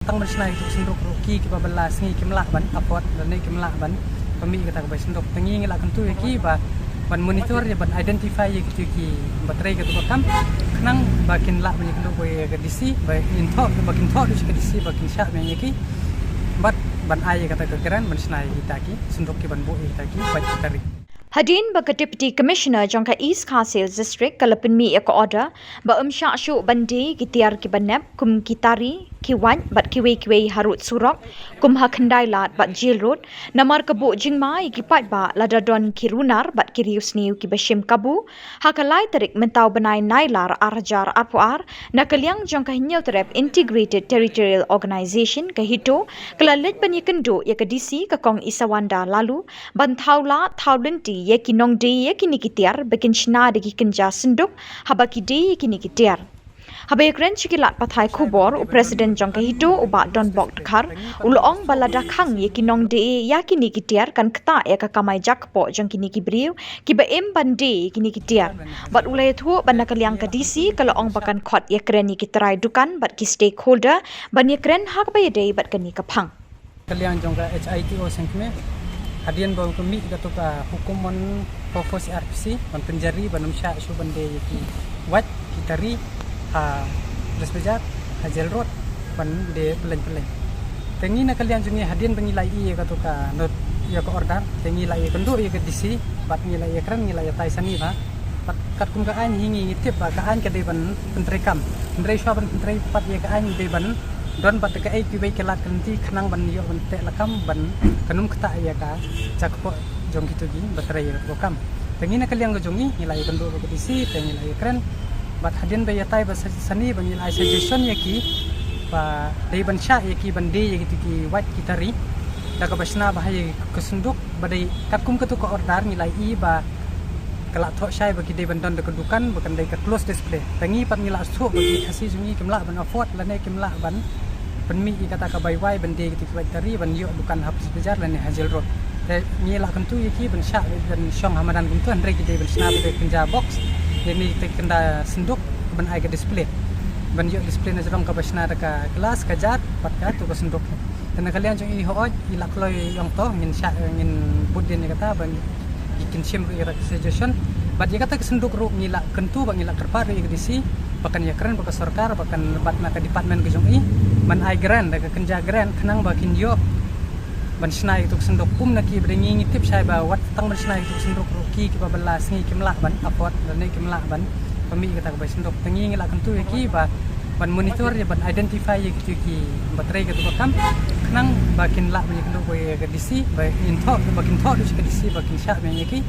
tang bersnai tu sendok roki ki babelas ni kimlah ban apot dan ni kimlah ban pemi kata ke sendok tengi ngila kentu ki ba ban monitor ya ban identify ya ki baterai ke tu bakam kenang bakin la banyak kendu ke disi ba intho bakin tho di ke disi bakin syak banyak ki ban ai kata ke keran bersnai kita ki sendok ki ban bo kita ki ba tarik Hadin baka Deputy Commissioner jangka East Kharsail District kalapin mi eko order ba sya syu bandi kitiar ki banap kum kitari kiwan bat kiwe harut surok kum hakandai lat bat jail road namar kebu jingma ki pat ba ladadon kirunar bat kirius niu ki bashim kabu hakalai tarik mentau benai nailar arjar arpuar nakaliang jangka hinyau terep Integrated Territorial Organisation ke hito kelalit banyakendu ya ke DC ke kong Isawanda lalu bantaula taulenti ye kinong de ye kini kitiar bekin shna de kinja senduk habaki de ye kini kitiar habai kren chikilat pathai khubor u president jangka hito uba don bok khar ulong balada khang ye kinong de ya kini kitiar kan kta ya ka kamai jakpo jang kini kibriu ki ba em bande kini kitiar bat ulai thu banakaliang ka DC kala ong bakan khot ye kren ni kitrai dukan bat ki stakeholder ban ye kren hak ba ye de bat kani ka phang kaliang jangka HITO sengkme hadian bau kami gatuk hukuman pokok RPC ban penjari ban sya syu bande ki wat kitari Lesbejat Hazel Road ban de peleng tengi na kalian jungi hadian pengilai ye gatuk not ya ko order tengi lai kendu ye ke DC bat ngilai ye kran ngilai tai sani ba pat kat kum ka an hingi tip ba ka an ke de ban pentrekam pendrei swa ban pendrei pat ye ka an de ban don bat ka ai ki bai kelat kanti khnang ban yo ban te lakam ban kanum kta ya ka jakpo jong kitu gi batrai ye ko kam tengi na kalian go jongi ngilai kendu ke DC tengi lai kran bat hadian bai yatai ba sani ban ngilai suggestion ye ki ba dei ban sya ye ki ban de ye ki wat kitari daga basna bahaya kesunduk badai kakum ketu ko order ngilai i ba kala tho syai bagi dei ban don de kedukan bukan dei ke close display tengi pat ngila su bagi hasi jungi kimla ban afford lane kimla ban penmi kata ka bai wai ban de ki tari ban yo dukan habis bejar lane Hazel Road ngila kentu ye ki ban sya ban syong hamadan kuntu andre ki dei ban sna be kenja box ini kenda senduk ban ai ke display ban yo display na jong ka basna ka kelas ka jat pat ka tu ka senduk karena kalian jong i hooj ilak loy yang to ngin sya ngin budin kata ban ikin sim ira suggestion bat ye kata ke senduk ru ngila kentu bang ngila kerpar ye disi bakan ya keren bakan sarkar bakan bat na ka department ke jong i man ai grand ka kenja grand kenang bakin yo ban snai tu senduk pum na ki bringi ngitip sai ba wat tang ban snai tu senduk ru ki ba belas ni kimla ban apot dan ni kimla ban pemi kata ka senduk tengi ngila kentu ye ki ba ban monitor ya ban identify ye ki baterai ke tu bakam kenang bakin la banyak kendu ke DC ba intho bakin tho di ke DC bakin syak banyak ki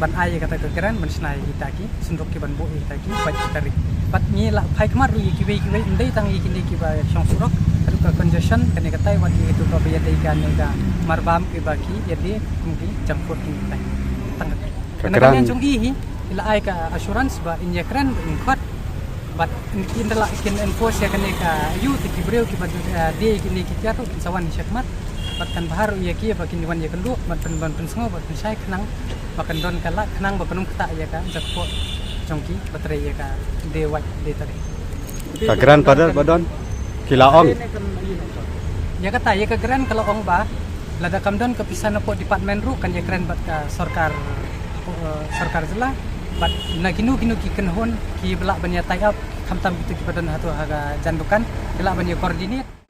ban ai kata ke keran ban snai kita ki senduk ki ban bo kita ki ba tarik bat ni la phai kmar ye ki we ndai tang ye ki ba syong surok adu ka congestion kene katai wat ye tu ka be dei kan ga marbam ki baki jadi mungkin campur ki tai tang kene jong i ila ai ka assurance ba inye kran in khot bat indala kin enforce ya kene ka yu ti kibreu ki badu de kini ki tiatu sawan syakmat bat kan baharu ya ki bakin wan ya kendu bat ban sengo bat sai kenang bakan don kala kenang bakanum kta ya ka jakpo jongki baterai ya ka de wat de tare ka gran pada badon kilaong ya kata ya ka gran kalau ong ba lada kamdon ke pisan po department ru kan ya kran bat ka sarkar jela bat naginu ki kenhon ki belak banya tie up kamtam gitu ki badan hatu haga jandukan belak banya koordinat